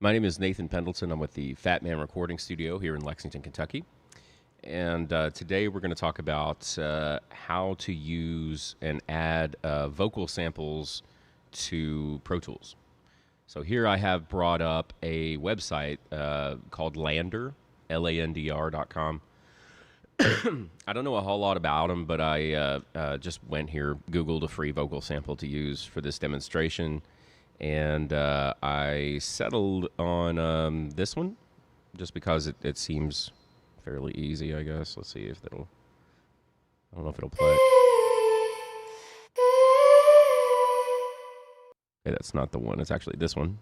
My name is Nathan Pendleton. I'm with the Fat Man Recording Studio here in Lexington, Kentucky. And today we're going to talk about how to use and add vocal samples to Pro Tools. So here I have brought up a website called Lander, LANDR.com. I don't know a whole lot about them, but I just went here, Googled a free vocal sample to use for this demonstration, and I settled on this one just because it seems fairly easy, I guess. Let's see if it'll, I don't know if it'll play. Okay, that's not the one. It's actually this one.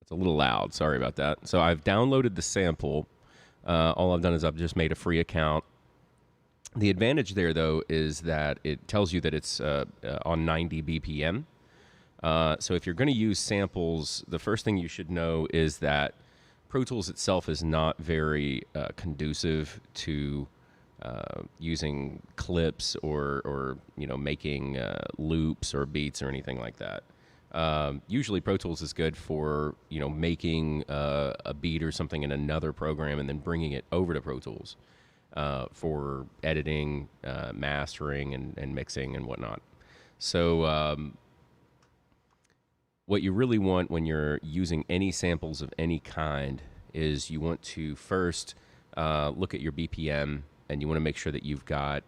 It's a little loud. Sorry about that. So I've downloaded the sample. All I've done is I've just made a free account. The advantage there, though, is that it tells you that it's on 90 BPM. So if you're going to use samples, the first thing you should know is that Pro Tools itself is not very conducive to using clips or making loops or beats or anything like that. Usually Pro Tools is good for making a beat or something in another program and then bringing it over to Pro Tools for editing, mastering, and mixing and whatnot. So what you really want when you're using any samples of any kind is you want to first look at your BPM, and you want to make sure that you've got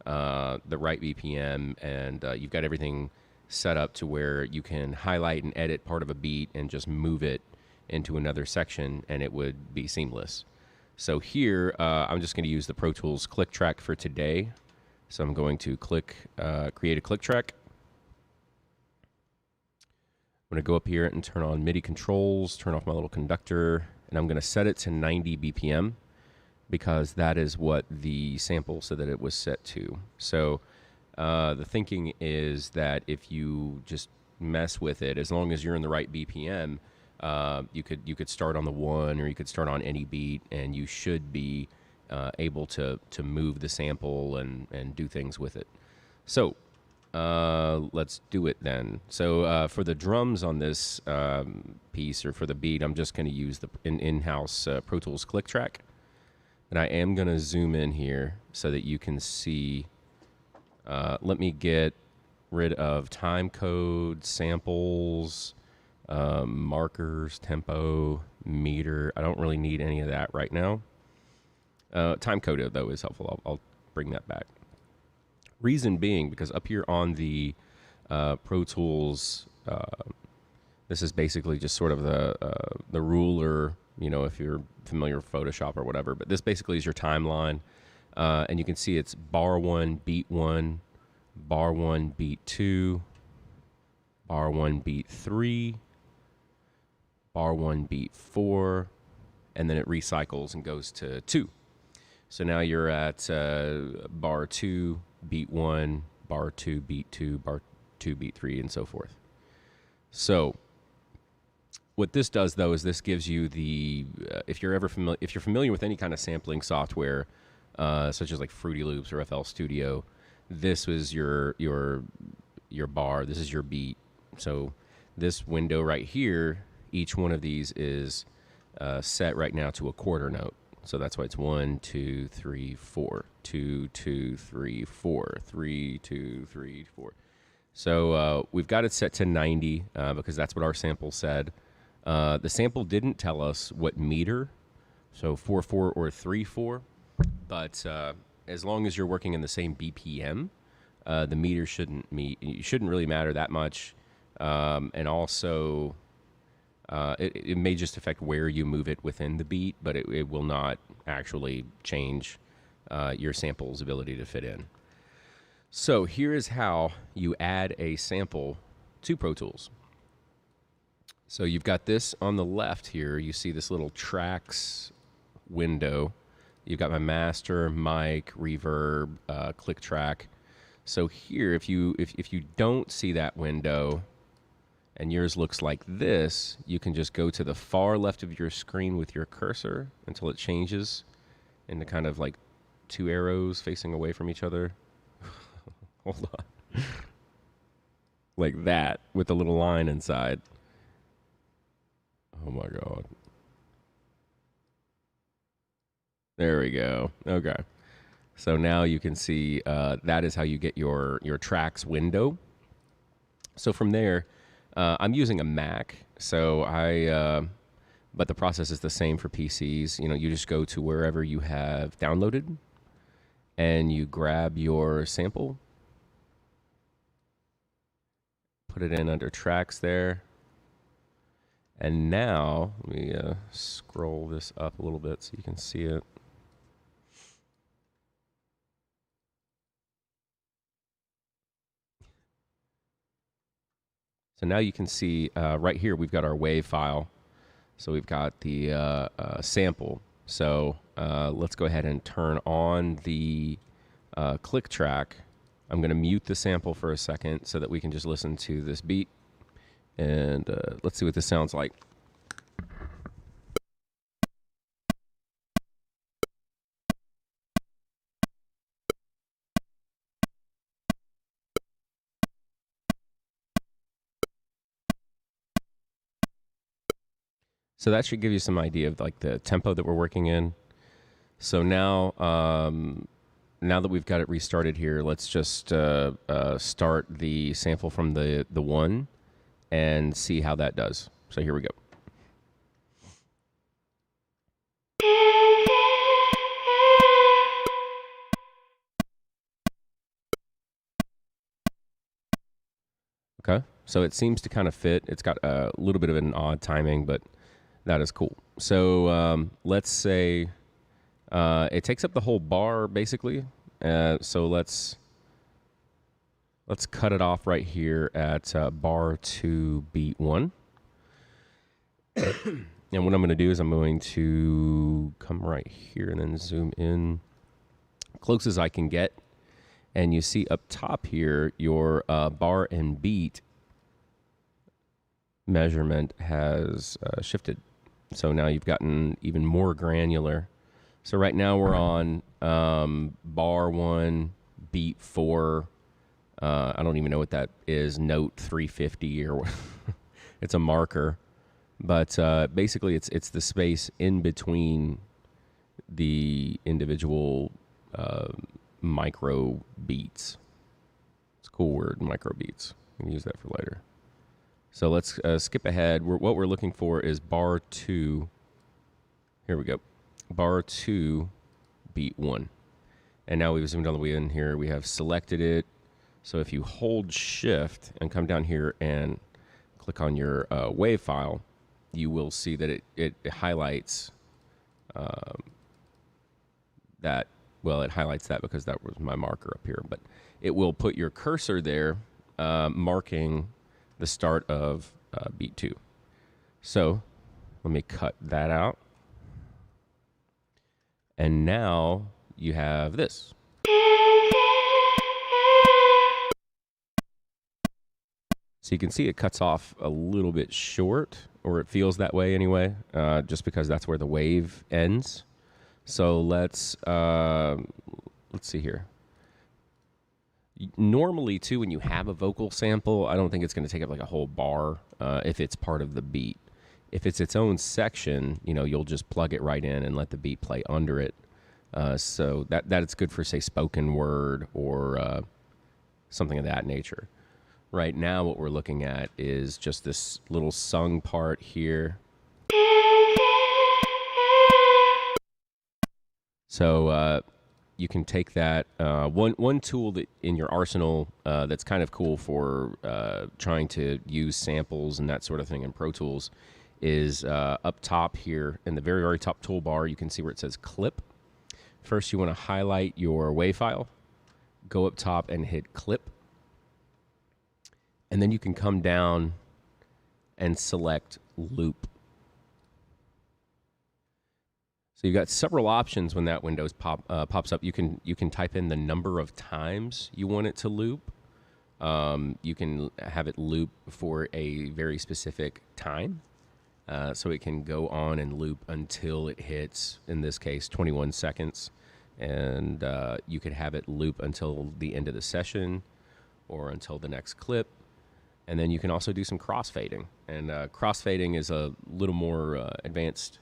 the right BPM and you've got everything set up to where you can highlight and edit part of a beat and just move it into another section and it would be seamless. So here, I'm just going to use the Pro Tools click track for today. So I'm going to create a click track. I'm going to go up here and turn on MIDI controls, turn off my little conductor, and I'm going to set it to 90 BPM because that is what the sample said that it was set to. So the thinking is that if you just mess with it, as long as you're in the right BPM, you could start on the one, or you could start on any beat, and you should be able to move the sample and do things with it. So let's do it then. So for the drums on this piece, or for the beat, I'm just going to use the in-house Pro Tools click track, and I am going to zoom in here so that you can see. Let me get rid of time code, samples, markers, tempo, meter. I don't really need any of that right now. Time code, though, is helpful. I'll bring that back. Reason being, because up here on the Pro Tools, this is basically just sort of the ruler, if you're familiar with Photoshop or whatever, but this basically is your timeline. And you can see it's bar 1, beat 1, bar 1, beat 2, bar 1, beat 3, bar 1, beat 4, and then it recycles and goes to 2. So now you're at bar 2, beat 1, bar 2, beat 2, bar 2, beat 3, and so forth. So what this does, though, is this gives you the if you're familiar with any kind of sampling software, such as like Fruity Loops or FL Studio, this was your bar. This is your beat. So this window right here, each one of these is set right now to a quarter note. So that's why it's 1, 2, 3, 4, 2, 2, 3, 4, 3, 2, 3, 4. So we've got it set to 90 because that's what our sample said. The sample didn't tell us what meter, so 4/4 or 3/4. But as long as you're working in the same BPM, the meter shouldn't really matter that much. And also, it may just affect where you move it within the beat, but it will not actually change your sample's ability to fit in. So here is how you add a sample to Pro Tools. So you've got this on the left here. You see this little tracks window. You've got my master, mic, reverb, click track. So here, if you don't see that window and yours looks like this, you can just go to the far left of your screen with your cursor until it changes into kind of like two arrows facing away from each other. Hold on. like that with a little line inside. Oh my God. There we go. Okay. So now you can see that is how you get your tracks window. So from there, I'm using a Mac, so but the process is the same for PCs. You know, you just go to wherever you have downloaded, and you grab your sample, put it in under tracks there, and now let me scroll this up a little bit so you can see it. So now you can see right here we've got our WAV file. So we've got the sample. So let's go ahead and turn on the click track. I'm going to mute the sample for a second so that we can just listen to this beat. And let's see what this sounds like. So that should give you some idea of like the tempo that we're working in. So now, now that we've got it restarted here, let's just start the sample from the one and see how that does. So here we go. Okay, so it seems to kind of fit. It's got a little bit of an odd timing, but that is cool. So let's say it takes up the whole bar basically. So let's cut it off right here at bar 2, beat 1. And what I'm going to do is I'm going to come right here and then zoom in close as I can get. And you see up top here, your bar and beat measurement has shifted. So now you've gotten even more granular. So right now we're on bar 1, beat 4. I don't even know what that is, note 350 or it's a marker. But basically it's the space in between the individual micro beats. It's a cool word, micro beats. We can use that for later. So let's skip ahead. What we're looking for is bar 2. Here we go. Bar 2, beat 1. And now we've zoomed all the way in here. We have selected it. So if you hold shift and come down here and click on your WAV file, you will see that it highlights that. Well, it highlights that because that was my marker up here. But it will put your cursor there, marking the start of beat 2. So let me cut that out. And now you have this. So you can see it cuts off a little bit short, or it feels that way anyway, just because that's where the wave ends. So let's see here. Normally, too, when you have a vocal sample, I don't think it's going to take up like a whole bar if it's part of the beat. If it's its own section, you know, you'll just plug it right in and let the beat play under it. So that it's good for, say, spoken word or something of that nature. Right now, what we're looking at is just this little sung part here. So you can take that. One tool that in your arsenal that's kind of cool for trying to use samples and that sort of thing in Pro Tools is up top here in the very, very top toolbar. You can see where it says clip. First, you want to highlight your WAV file, go up top and hit clip. And then you can come down and select loop. So you've got several options when that window pops up. You can type in the number of times you want it to loop. You can have it loop for a very specific time. So it can go on and loop until it hits, in this case, 21 seconds. And you could have it loop until the end of the session or until the next clip. And then you can also do some crossfading. And crossfading is a little more advanced.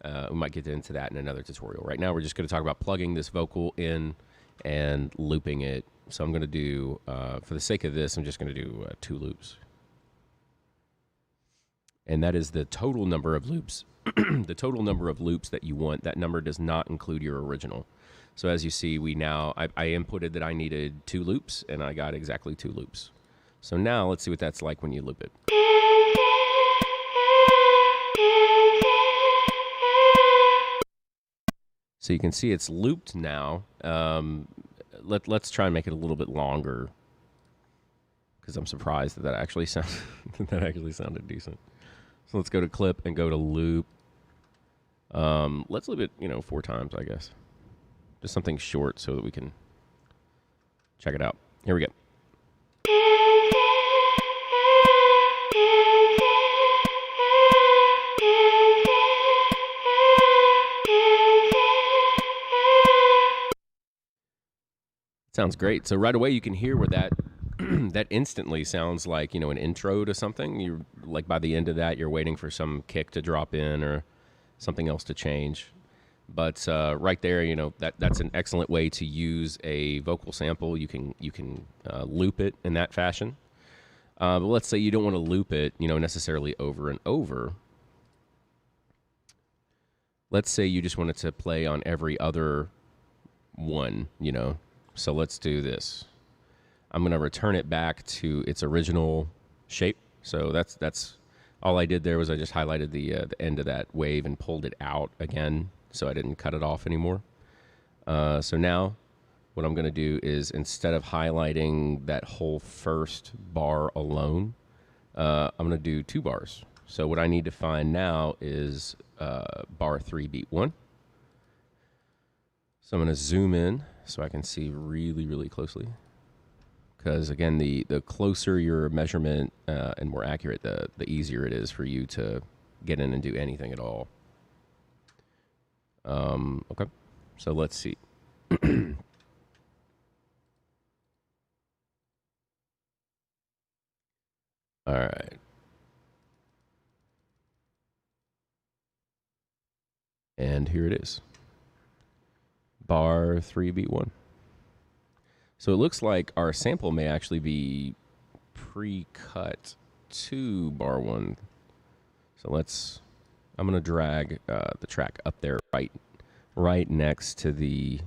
We might get into that in another tutorial. Right now, we're just going to talk about plugging this vocal in and looping it. So I'm going to do, for the sake of this, I'm just going to do 2 loops. And that is the total number of loops. The total number of loops that you want. That number does not include your original. So as you see, I inputted that I needed 2 loops, and I got exactly 2 loops. So now let's see what that's like when you loop it. So you can see it's looped now. Let's try and make it a little bit longer, because I'm surprised that actually sounded decent. So let's go to clip and go to loop. Let's loop it 4 times, I guess. Just something short so that we can check it out. Here we go. Sounds great. So right away you can hear where that that instantly sounds like, an intro to something. You're like, by the end of that, you're waiting for some kick to drop in or something else to change. But right there, that's an excellent way to use a vocal sample. You can loop it in that fashion. But let's say you don't want to loop it, necessarily over and over. Let's say you just want it to play on every other one, So let's do this. I'm going to return it back to its original shape. So that's all I did there. Was I just highlighted the end of that wave and pulled it out again, so I didn't cut it off anymore. So now what I'm going to do is, instead of highlighting that whole first bar alone, I'm going to do 2 bars. So what I need to find now is bar 3, beat 1. So I'm going to zoom in so I can see really, really closely. Because, again, the closer your measurement and more accurate, the easier it is for you to get in and do anything at all. Okay, so let's see. All right. And here it is. Bar 3, beat 1. So it looks like our sample may actually be pre-cut to bar 1. So I'm going to drag the track up there right next to the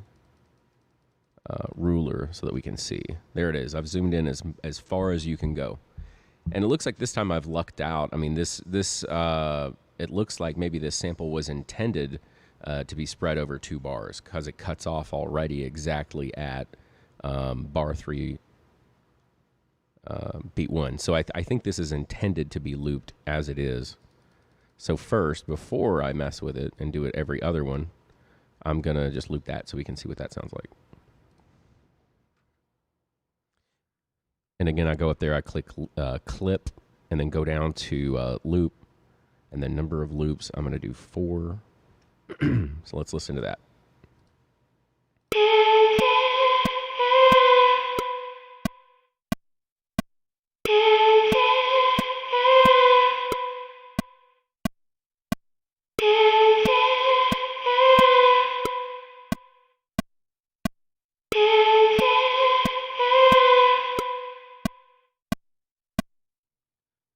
ruler so that we can see. There it is. I've zoomed in as far as you can go. And it looks like this time I've lucked out. I mean, it looks like maybe this sample was intended to be spread over 2 bars, because it cuts off already exactly at bar 3, beat 1. So I think this is intended to be looped as it is. So first, before I mess with it and do it every other one, I'm going to just loop that so we can see what that sounds like. And again, I go up there, I click clip, and then go down to loop, and then number of loops, I'm going to do 4. So let's listen to that.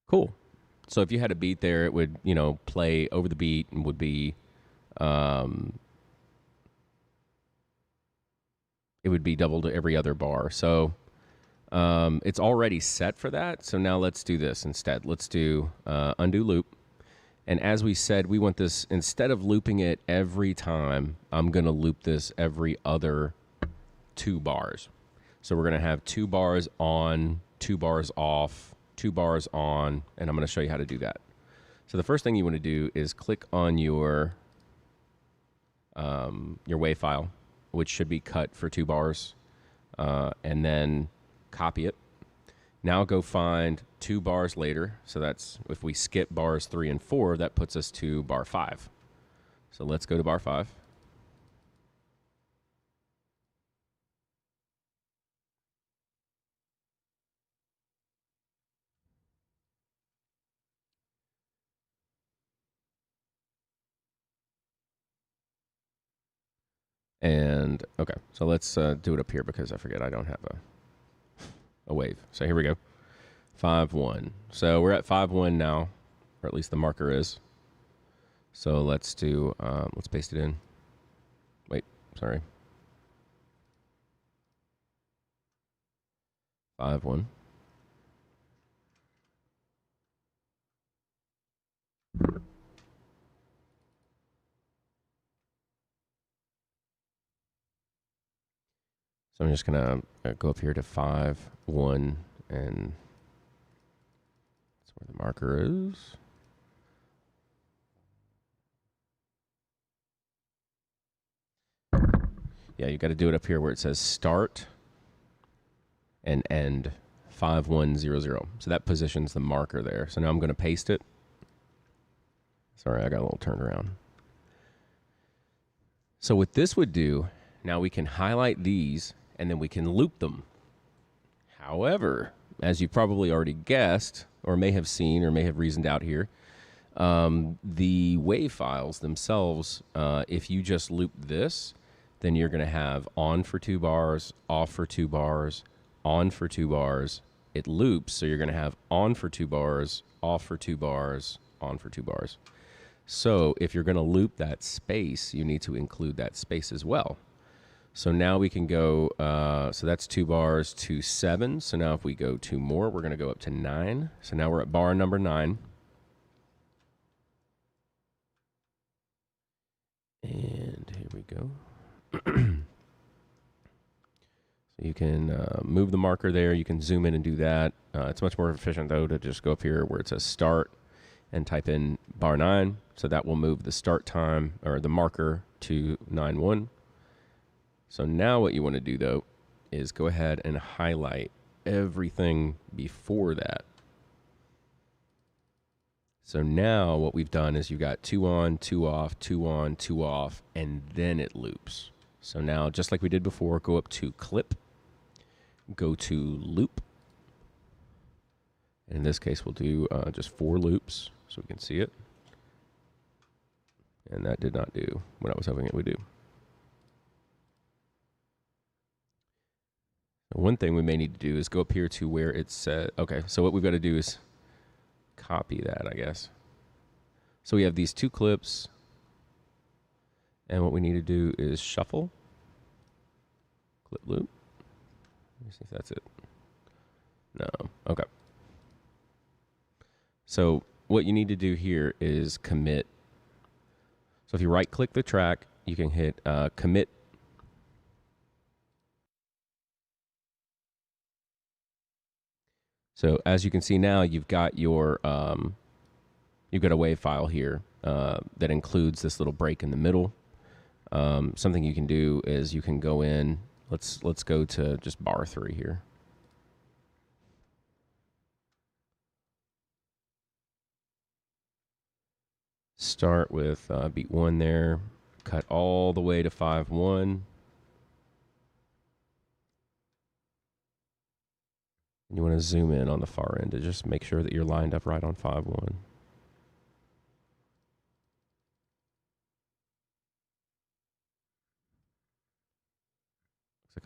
Cool. So if you had a beat there, it would, play over the beat and would be, it would be doubled every other bar. So it's already set for that. So now let's do this instead. Let's do undo loop. And as we said, we want this, instead of looping it every time, I'm going to loop this every other 2 bars. So we're going to have 2 bars on, 2 bars off, 2 bars on, and I'm going to show you how to do that. So the first thing you want to do is click on your WAV file, which should be cut for 2 bars, and then copy it. Now go find 2 bars later. So that's, if we skip bars 3 and 4, that puts us to bar 5. So let's go to bar 5. And okay, so let's do it up here because I forget I don't have a wave. So here we go. 5-1. So we're at 5-1 now, or at least the marker is. So let's do, let's paste it in. Wait, sorry. 5-1. So I'm just going to go up here to 5-1, and that's where the marker is. Yeah, you got to do it up here where it says start and end 5100. So that positions the marker there. So now I'm going to paste it. Sorry, I got a little turned around. So what this would do, now we can highlight these and then we can loop them. However, as you probably already guessed or may have seen or may have reasoned out here, the wave files themselves, if you just loop this, then you're going to have on for 2 bars, off for 2 bars, on for 2 bars. It loops, so you're going to have on for 2 bars, off for 2 bars, on for 2 bars. So if you're going to loop that space, you need to include that space as well. So now we can go, so that's 2 bars to 7. So now if we go 2 more, we're going to go up to 9. So now we're at bar number 9. And here we go. So you can move the marker there. You can zoom in and do that. It's much more efficient, though, to just go up here where it says start and type in bar 9. So that will move the start time or the marker to 9-1. So now what you want to do, though, is go ahead and highlight everything before that. So now what we've done is you've got 2 on, 2 off, 2 on, 2 off, and then it loops. So now, just like we did before, go up to clip, go to loop. In this case, we'll do just 4 loops so we can see it. And that did not do what I was hoping it would do. One thing we may need to do is go up here to where it said, okay, so what we've got to do is copy that, I guess. So we have these 2 clips, and what we need to do is shuffle, clip loop. Let me see if that's it. No, okay. So what you need to do here is commit. So if you right click the track, you can hit commit. So as you can see now, you've got your you've got a wave file here that includes this little break in the middle. Something you can do is you can go in. Let's go to just bar 3 here. Start with beat 1 there. Cut all the way to 5-1. You want to zoom in on the far end to just make sure that you're lined up right on 5-1. Looks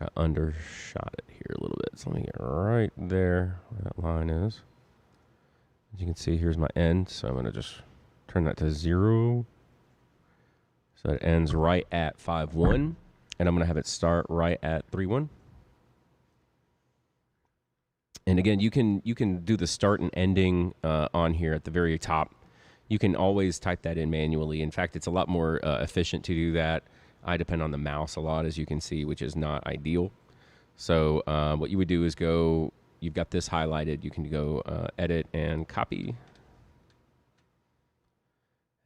like I undershot it here a little bit. So let me get right there where that line is. As you can see, here's my end. So I'm going to just turn that to 0. So it ends right at 5-1. And I'm going to have it start right at 3-1. And again, you can do the start and ending on here at the very top. You can always type that in manually. In fact, it's a lot more efficient to do that. I depend on the mouse a lot, as you can see, which is not ideal. So what you would do is go, you've got this highlighted. You can go edit and copy.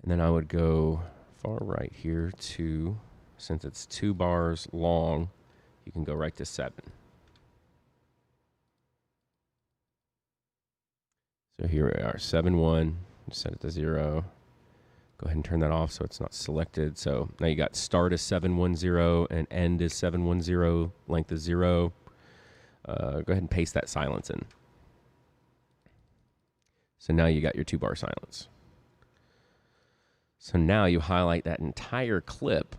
And then I would go far right here to, since it's 2 bars long, you can go right to 7. So here we are, 7-1, set it to 0. Go ahead and turn that off so it's not selected. So now you got start is 710 and end is 710, length is 0. Go ahead and paste that silence in. So now you got your 2-bar silence. So now you highlight that entire clip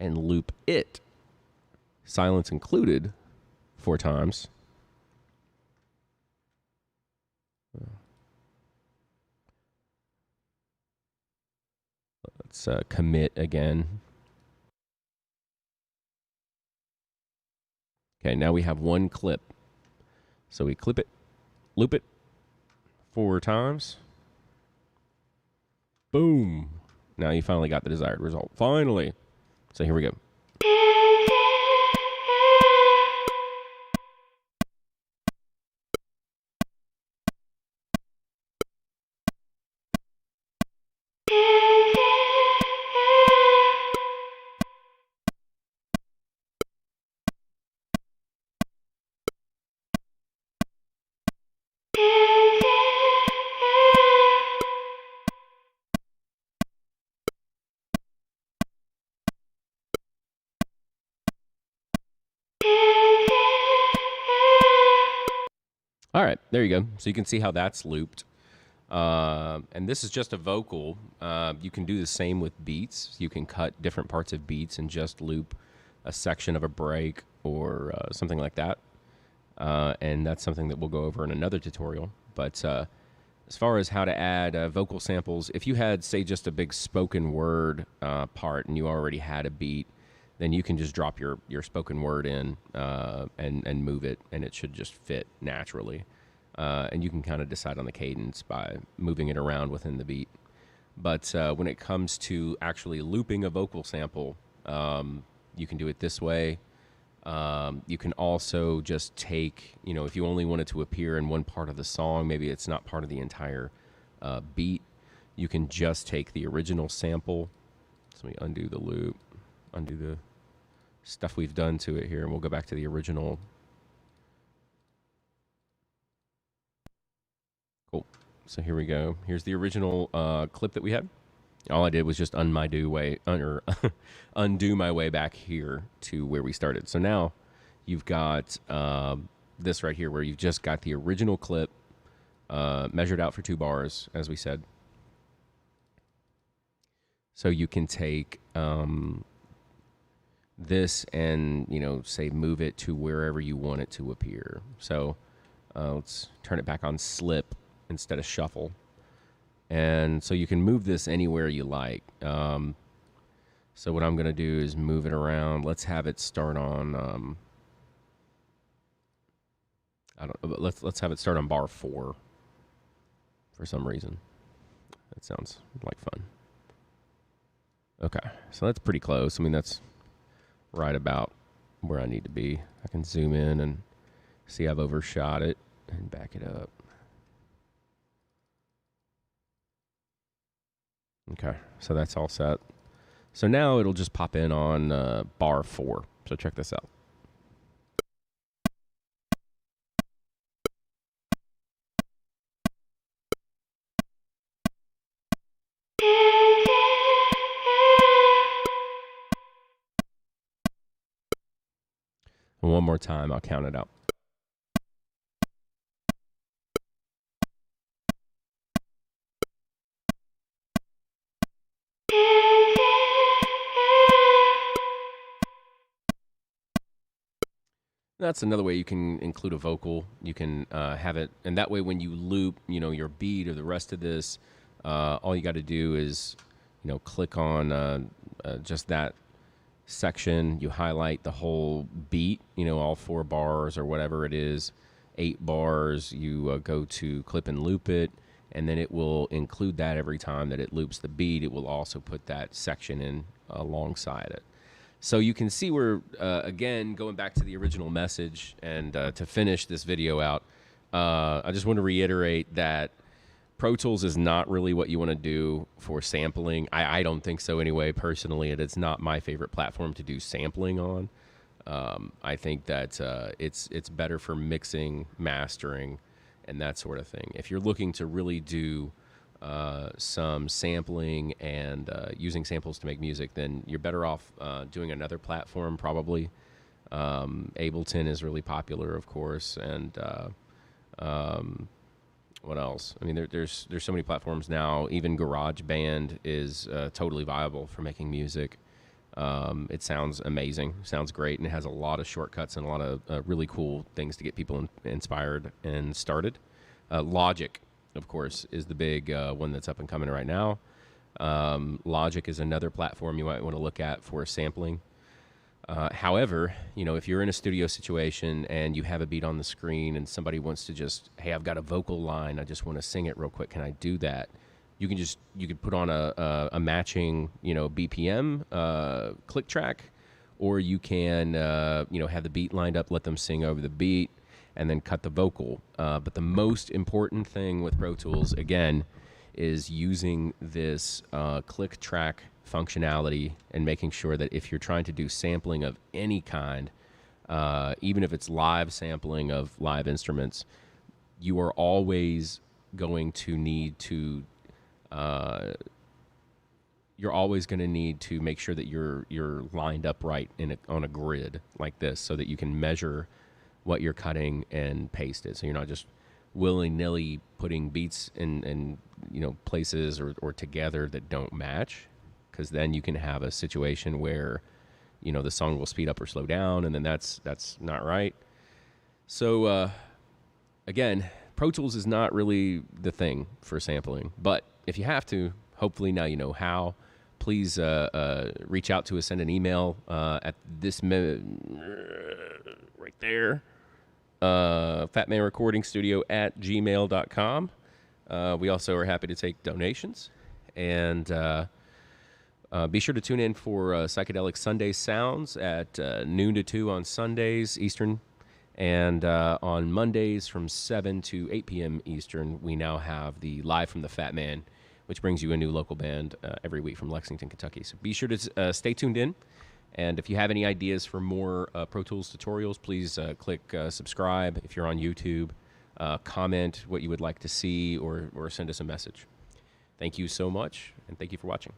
and loop it, silence included, 4 times. Let's commit again. Okay, now we have one clip. So we clip it, loop it 4 times. Boom. Now you finally got the desired result. Finally. So here we go. All right, there you go. So you can see how that's looped. And this is just a vocal. You can do the same with beats. You can cut different parts of beats and just loop a section of a break or something like that. And that's something that we'll go over in another tutorial. But as far as how to add vocal samples, if you had, say, just a big spoken word part and you already had a beat, then you can just drop your spoken word in and move it, and it should just fit naturally. And you can kind of decide on the cadence by moving it around within the beat. But when it comes to actually looping a vocal sample, you can do it this way. You can also just take, if you only want it to appear in one part of the song, maybe it's not part of the entire beat, you can just take the original sample. So let me undo the loop, undo the stuff we've done to it here, and we'll go back to the original. Cool. So here we go. Here's the original clip that we had. All I did was just undo my way back here to where we started. So now you've got this right here where you've just got the original clip measured out for 2 bars, as we said. So you can take this and, say move it to wherever you want it to appear. So let's turn it back on slip instead of shuffle. And so you can move this anywhere you like. So what I'm going to do is move it around. Let's have it start on, let's have it start on bar 4 for some reason. That sounds like fun. Okay, so that's pretty close. I mean, that's right about where I need to be. I can zoom in and see I've overshot it and back it up. Okay, so that's all set. So now it'll just pop in on bar 4. So check this out. And one more time, I'll count it out. That's another way you can include a vocal. You can have it, and that way when you loop, your beat or the rest of this, all you got to do is, click on just that section. You highlight the whole beat, all 4 bars or whatever it is, 8 bars. You go to clip and loop it, and then it will include that every time that it loops the beat. It will also put that section in alongside it. So you can see we're, again, going back to the original message, and to finish this video out, I just want to reiterate that Pro Tools is not really what you want to do for sampling. I don't think so anyway, personally. It's not my favorite platform to do sampling on. I think that it's better for mixing, mastering, and that sort of thing. If you're looking to really do some sampling and using samples to make music, then you're better off doing another platform probably. Ableton is really popular, of course, and what else? I mean, there's so many platforms now. Even GarageBand is totally viable for making music. It sounds amazing, sounds great, and it has a lot of shortcuts and a lot of really cool things to get people inspired and started. Logic, of course, is the big one that's up and coming right now. Logic is another platform you might want to look at for sampling. However, if you're in a studio situation and you have a beat on the screen and somebody wants to just, hey, I've got a vocal line, I just want to sing it real quick, can I do that? You could put on a matching, BPM click track, or you can, have the beat lined up, let them sing over the beat, and then cut the vocal. But the most important thing with Pro Tools, again, is using this click track functionality and making sure that if you're trying to do sampling of any kind, even if it's live sampling of live instruments, you are always going to need to make sure that you're lined up right on a grid like this, so that you can measure what you're cutting and paste it. So you're not just willy-nilly putting beats in places or together that don't match, because then you can have a situation where the song will speed up or slow down, and then that's not right. So again, Pro Tools is not really the thing for sampling, but if you have to, hopefully now you know how. Please reach out to us, send an email at this right there, fatmanrecordingstudio@gmail.com. We also are happy to take donations, and be sure to tune in for Psychedelic Sunday Sounds at noon to 2 on Sundays Eastern, and on Mondays from 7 to 8 p.m. Eastern, we now have the Live from the Fat Man, which brings you a new local band every week from Lexington, Kentucky. So be sure to stay tuned in. And if you have any ideas for more Pro Tools tutorials, please click subscribe if you're on YouTube. Comment what you would like to see, or send us a message. Thank you so much, and thank you for watching.